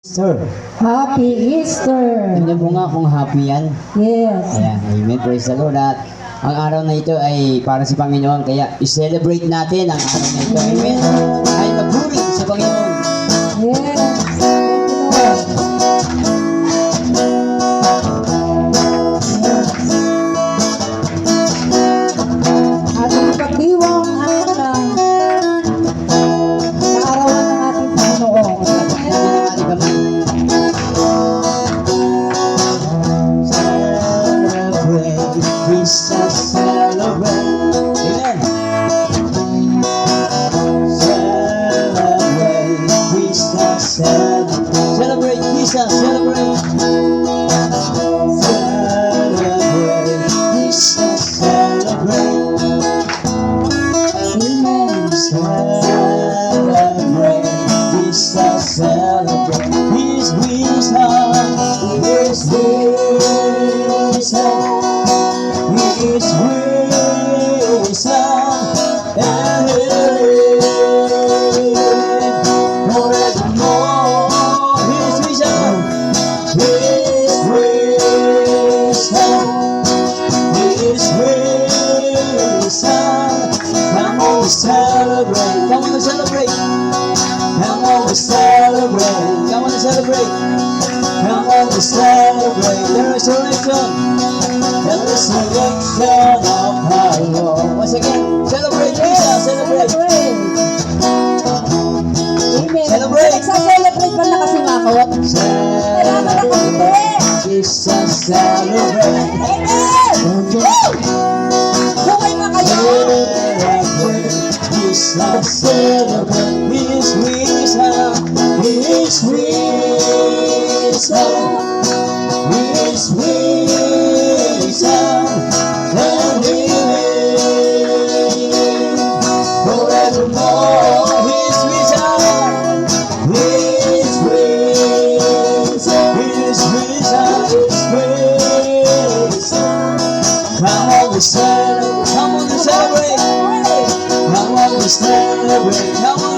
Sir, Happy Easter! tingnan mo nga kung happy yan. Yes. Ayan, amen, praise the Lord. At ang araw na ito ay para sa Panginoon, kaya i-celebrate natin ang araw na ito. Amen. Ay magpuri sa Panginoon. Yes. Thank you, Lord. Ating pagdiwang ang kaarawan ng ating Panginoon. Celebrate, we shall celebrate. Amen. Celebrate, we shall celebrate. Celebrate, we shall celebrate. Celebrate, we shall celebrate. Amen. Celebrate, we shall celebrate. His wisdom, His wisdom, His wisdom, and forevermore. His wisdom, His wisdom, His wisdom. Come on, we celebrate. Come on, we celebrate. Come on, we celebrate. Come on, we celebrate. Come on, we celebrate the resurrection. The resurrection of our Lord. Once again, celebrate, Jesus, celebrate. Amen. Celebrate. Nagsa-celebrate ba na kasi makawat? Celebrate, Jesus, celebrate. Amen! Buhay pa kayo! Celebrate, Jesus, celebrate. His wisdom, His wisdom, His wisdom, and healing forevermore. His wisdom, His wisdom, His wisdom, His wisdom. Come on, we celebrate. Come on, we celebrate. Come on, we celebrate. Come on,